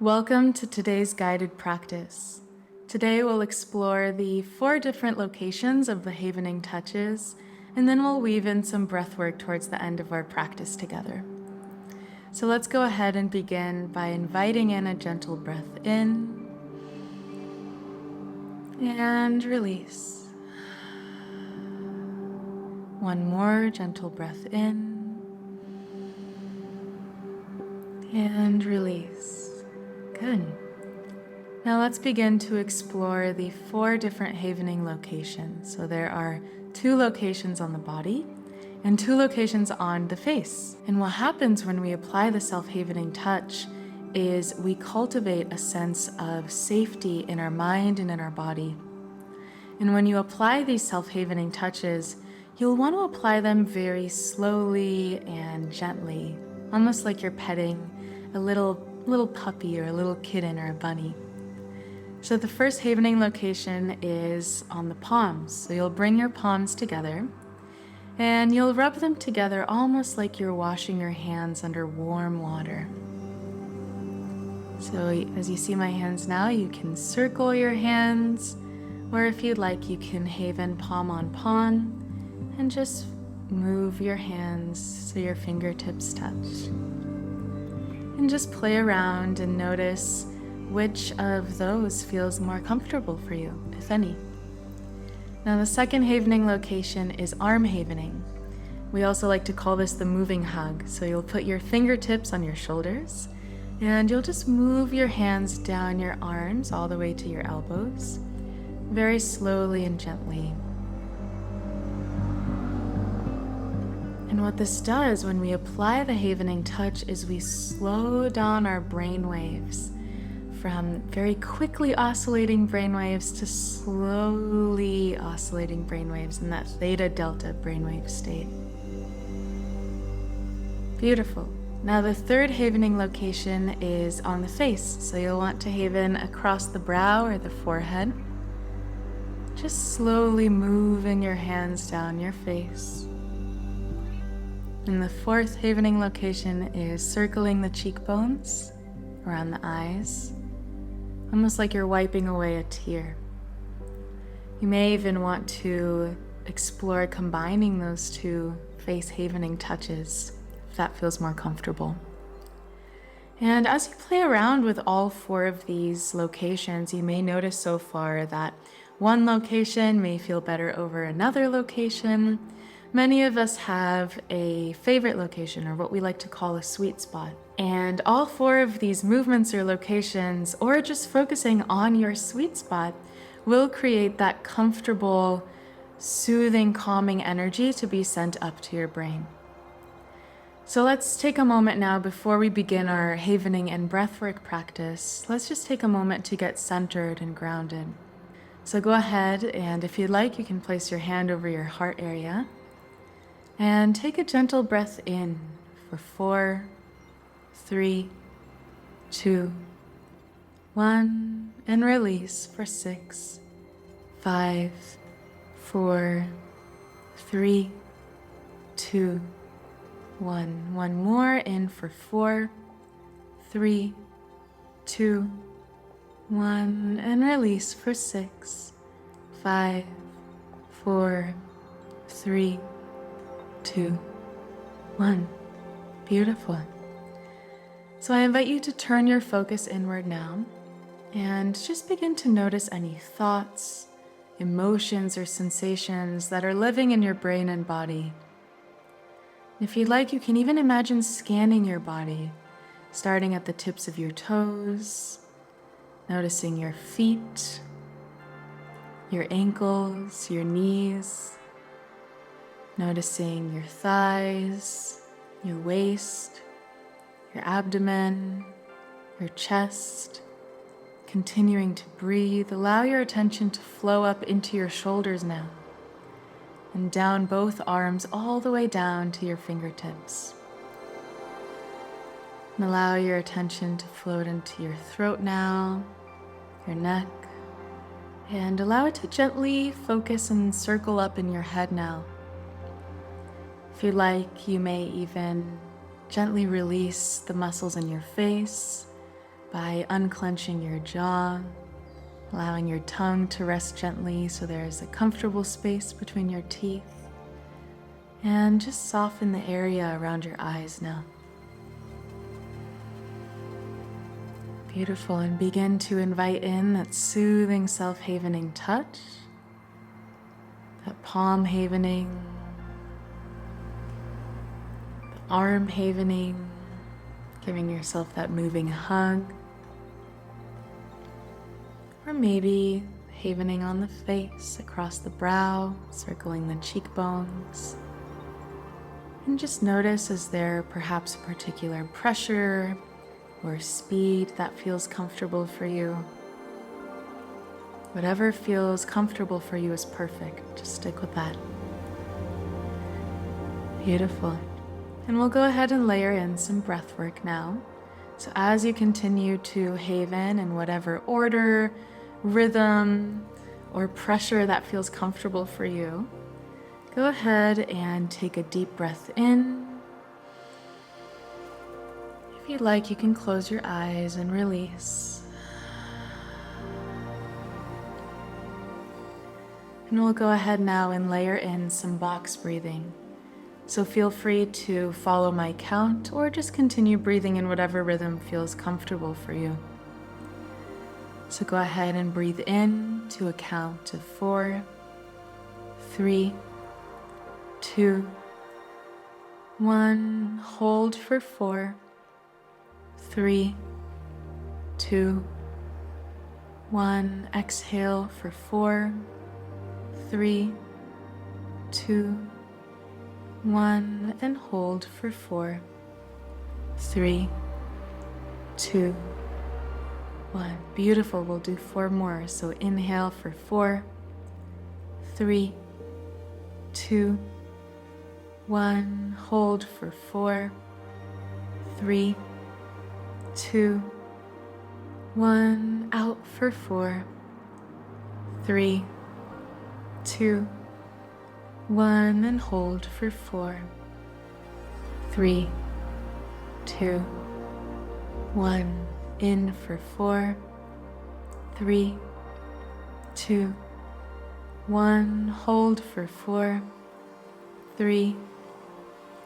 Welcome to today's guided practice. Today we'll explore the 4 different locations of the havening touches, and then we'll weave in some breath work towards the end of our practice together. So let's go ahead and begin by inviting in a gentle breath in and release. One more gentle breath in and release. Good. Now let's begin to explore the 4 different havening locations. So there are 2 locations on the body and 2 locations on the face. And what happens when we apply the self-havening touch is we cultivate a sense of safety in our mind and in our body. And when you apply these self-havening touches, you'll want to apply them very slowly and gently, almost like you're petting a little puppy or a little kitten or a bunny. So the first havening location is on the palms. So you'll bring your palms together and you'll rub them together almost like you're washing your hands under warm water. So as you see my hands now, you can circle your hands, or if you'd like, you can haven palm on palm and just move your hands so your fingertips touch. And just play around and notice which of those feels more comfortable for you, if any. Now the second havening location is arm havening. We also like to call this the moving hug. So you'll put your fingertips on your shoulders and you'll just move your hands down your arms all the way to your elbows, very slowly and gently. And what this does when we apply the havening touch is we slow down our brain waves from very quickly oscillating brain waves to slowly oscillating brain waves in that theta delta brainwave state. Beautiful. Now the third havening location is on the face. So you'll want to haven across the brow or the forehead. Just slowly moving your hands down your face. And the fourth havening location is circling the cheekbones, around the eyes, almost like you're wiping away a tear. You may even want to explore combining those 2 face havening touches, if that feels more comfortable. And as you play around with all 4 of these locations, you may notice so far that one location may feel better over another location. Many of us have a favorite location, or what we like to call a sweet spot. And all 4 of these movements or locations, or just focusing on your sweet spot, will create that comfortable, soothing, calming energy to be sent up to your brain. So let's take a moment now before we begin our havening and breathwork practice. Let's just take a moment to get centered and grounded. So go ahead, and if you'd like, you can place your hand over your heart area. And take a gentle breath in for 4, 3, 2, 1, and release for 6, 5, 4, 3, 2, 1. One more in for 4, 3, 2, 1, and release for 6, 5, 4, 3, 2, 1. Beautiful. So I invite you to turn your focus inward now and just begin to notice any thoughts, emotions, or sensations that are living in your brain and body. If you'd like, you can even imagine scanning your body, starting at the tips of your toes, noticing your feet, your ankles, your knees, noticing your thighs, your waist, your abdomen, your chest. Continuing to breathe, allow your attention to flow up into your shoulders now, and down both arms all the way down to your fingertips. And allow your attention to float into your throat now, your neck, and allow it to gently focus and circle up in your head now. If you like, you may even gently release the muscles in your face, by unclenching your jaw, allowing your tongue to rest gently so there's a comfortable space between your teeth. And just soften the area around your eyes now. Beautiful, and begin to invite in that soothing self-havening touch, that palm havening, the arm havening, giving yourself that moving hug, or maybe havening on the face, across the brow, circling the cheekbones. And just notice, is there perhaps a particular pressure or speed that feels comfortable for you? Whatever feels comfortable for you is perfect. Just stick with that. Beautiful. And we'll go ahead and layer in some breath work now. So as you continue to haven in whatever order, rhythm, or pressure that feels comfortable for you, go ahead and take a deep breath in. If you'd like, you can close your eyes and release. And we'll go ahead now and layer in some box breathing. So feel free to follow my count or just continue breathing in whatever rhythm feels comfortable for you. So go ahead and breathe in to a count of 4, 3, 2, 1. Hold for 4, 3, 2, 1. Exhale for 4, 3, 2, 1. And hold for 4, 3, 2, 1. Beautiful. We'll do 4 more. So inhale for 4, 3, 2, 1. Hold for 4, 3, 2, 1. Out for 4, 3, 2, 1. And hold for 4, 3, 2, 1. In for 4, 3, 2, 1. Hold for 4, 3,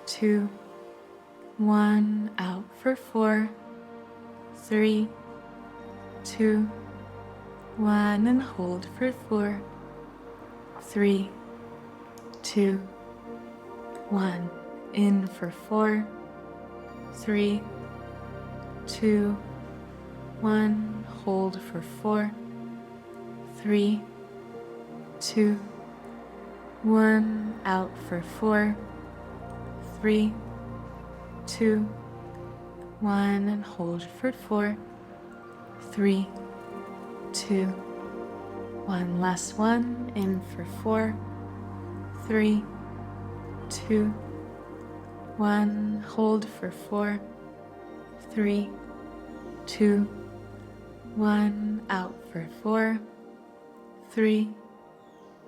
2, 1. Out for 4, 3, 2, 1. And hold for 4, 3, 2, 1. In for 4, 3, 2, 1. Hold for 4, 3, 2, 1. Out for 4, 3, 2, 1. And hold for 4, 3, 2, 1. Last one. In for 4, 3, 2, 1. Hold for 4, 3, 2, 1. Out for 4, 3,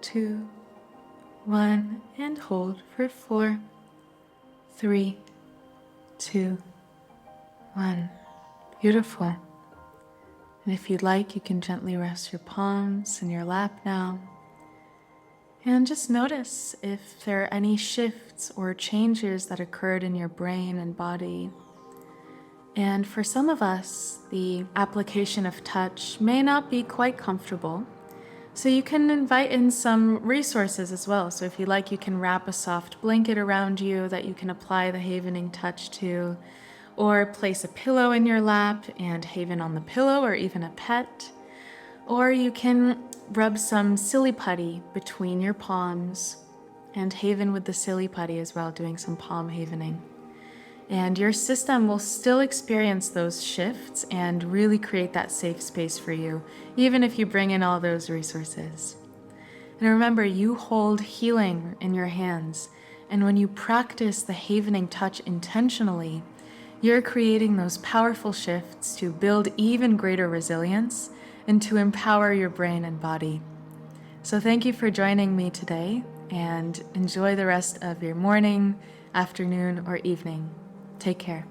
2, 1. And hold for 4, 3, 2, 1. Beautiful. And if you'd like, you can gently rest your palms in your lap now. And just notice if there are any shifts or changes that occurred in your brain and body. And for some of us, the application of touch may not be quite comfortable. So you can invite in some resources as well. So if you like, you can wrap a soft blanket around you that you can apply the havening touch to, or place a pillow in your lap and haven on the pillow, or even a pet. Or you can rub some silly putty between your palms and haven with the silly putty as well, doing some palm havening. And your system will still experience those shifts and really create that safe space for you, even if you bring in all those resources. And remember, you hold healing in your hands. And when you practice the havening touch intentionally, you're creating those powerful shifts to build even greater resilience and to empower your brain and body. So thank you for joining me today, and enjoy the rest of your morning, afternoon, or evening. Take care.